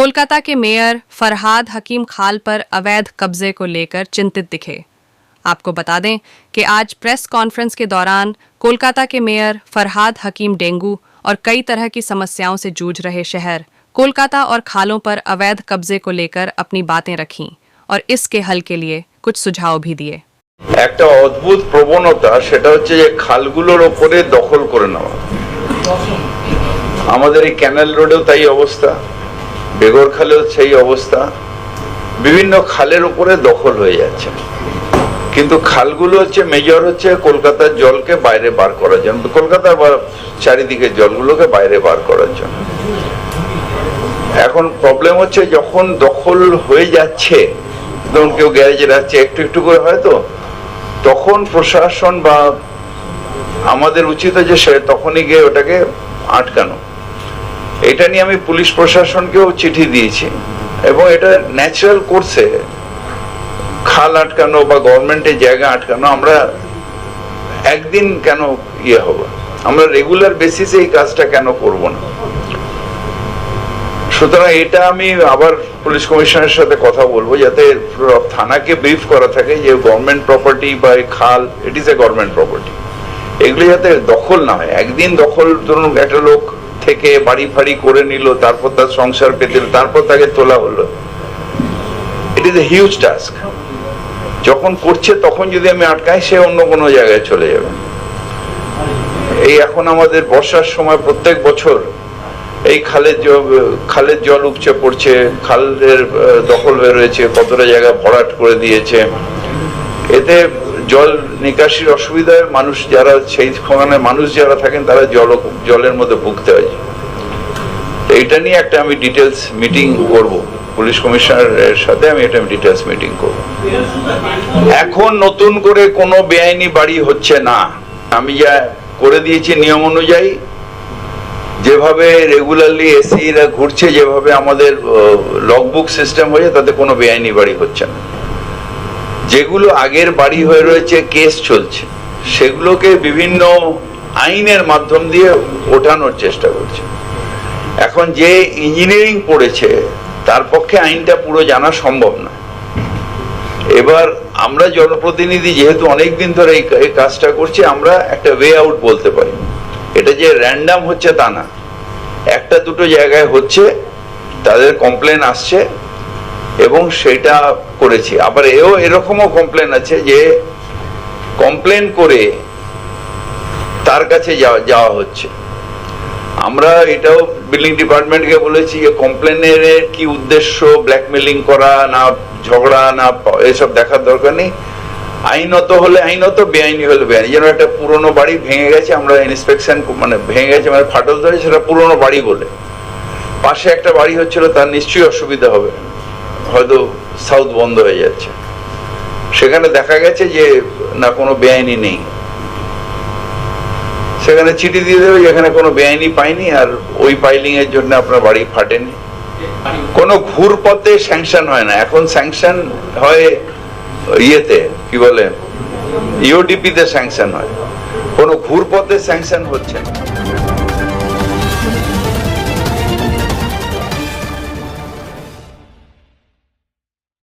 कोलकाता के मेयर फरहाद हकीम खाल पर अवैध कब्जे को लेकर चिंतित दिखे। आपको बता दें कि आज प्रेस कॉन्फ्रेंस के दौरान कोलकाता के मेयर फरहाद हकीम डेंगू और कई तरह की समस्याओं से जूझ रहे शहर कोलकाता और खालों पर अवैध कब्जे को लेकर अपनी बातें रखीं और इसके हल के लिए कुछ सुझाव भी दिए। একটা অদ্ভুত প্রবণতা সেটা হচ্ছে যে খালগুলোর উপরে দখল করে নেওয়া। আমাদের এই ক্যানেল রোডেও তাই অবস্থা, বেগরখালেও সেই অবস্থা, বিভিন্ন খালের উপরে দখল হয়ে যাচ্ছে। কিন্তু খালগুলো হচ্ছে মেজর হচ্ছে কলকাতার জলকে বাইরে বার করার জন্য, কলকাতার চারিদিকে জলগুলোকে বাইরে বার করার জন্য। এখন প্রবলেম হচ্ছে যখন দখল হয়ে যাচ্ছে, ধরুন কেউ গ্যারেজে রাখছে একটু একটু করে, হয়তো তখন প্রশাসন বা আমাদের উচিত যে সে তখনই গিয়ে ওটাকে আটকানো। এটা নিয়ে আমি পুলিশ প্রশাসনকেও চিঠি দিয়েছি এবং এটা ন্যাচারাল কোর্সে খাল আটকানো বা গভর্নমেন্টের জায়গা আটকানো আমরা একদিন কেন হবে, আমরা রেগুলার বেসিসে এই কাজটা কেন করব না। সুতরাং এটা আমি আবার পুলিশ কমিশনারের সাথে কথা বলবো যাতে থানাকে ব্রিফ করা থাকে যে গভর্নমেন্ট প্রপার্টি বা খাল it is a government property, এগুলো যাতে দখল না হয়। একদিন দখল, ধরুন একটা লোক থেকে বাড়ি ফাড়ি করে নিল, তারপর তার সংসার পেতে, তারপর তাকে তোলা হলো, it is a huge task. যখন করছে তখন যদি আমি আটকাই, সে অন্য কোনো জায়গায় চলে যাবে। এই এখন আমাদের বর্ষার সময় প্রত্যেক বছর এই খালের জল উপচে পড়ছে, খালের দখল হয়ে রয়েছে, কতটা জায়গা ভরাট করে দিয়েছে। এতে জল নিকাশির অসুবিধায় মানুষ যারা সেইখানে মানুষ যারা থাকেন তারা জলের মধ্যে ভুগতে হয়। এইটা নিয়ে একটা আমি ডিটেলস মিটিং করব, পুলিশ কমিশনারের সাথে আমি এটা ডিটেলস মিটিং করব। এখন নতুন করে কোনো বেআইনি বাড়ি হচ্ছে না, আমি যা করে দিয়েছি নিয়ম অনুযায়ী, যেভাবে রেগুলারলি এসিরা ঘুরছে, যেভাবে আমাদের লগবুক সিস্টেম হয়েছে, তাতে কোনো বেআইনি বাড়ি হচ্ছে না। যেগুলো আগের বাড়ি হয়ে রয়েছে, কেস চলছে, সেগুলোকে বিভিন্ন আইনের মাধ্যম দিয়ে ওঠানোর চেষ্টা করছে। এখন যে ইঞ্জিনিয়ারিং পড়েছে তার পক্ষে আইনটা পুরো জানা সম্ভব না। এবার আমরা জনপ্রতিনিধি যেহেতু অনেকদিন ধরে এই কাজটা করছি, আমরা একটা ওয়ে আউট বলতে পারি। এটা যে র্যান্ডাম হচ্ছে তা না, একটা দুটো জায়গায় হচ্ছে, তাদের কমপ্লেন আসছে এবং সেটা করেছি। আবার এরকমও কমপ্লেন আছে যে কমপ্লেন করে তার কাছে যাওয়া হচ্ছে। আমরা এটাও বিল্ডিং ডিপার্টমেন্টকে বলেছি যে কমপ্লেনের কি উদ্দেশ্য, ব্ল্যাকমেলিং করা না ঝগড়া না, এসব দেখার দরকার নেই। আইনত হলে আইনত, বেআইনি হলে বেআইনি। যেন একটা পুরনো বাড়ি ভেঙে গেছে, আমরা ইন্সপেকশন মানে ভেঙে গেছে মানে ফাটল ধরে, সেটা পুরনো বাড়ি বলে। পাশে একটা বাড়ি হচ্ছিল, তার নিশ্চয়ই অসুবিধা হবে, হয়তো সাউথ বন্ধ হয়ে যাচ্ছে, সেখানে দেখা গেছে যে না কোনো বেআইনি নেই, সেখানে চিঠি দিয়ে দেবে যেখানে কোনো বেআইনি পাইনি আর ওই পাইলিং এর জন্য আপনার বাড়ি ফাটেনি। কোনো ঘুরপথে স্যাংশন হয় না, এখন স্যাংশন হয় ইয়েতে কি বলে ইউডিপি তে স্যাংশন হয়, কোনো ঘুরপথে স্যাংশন হচ্ছে না।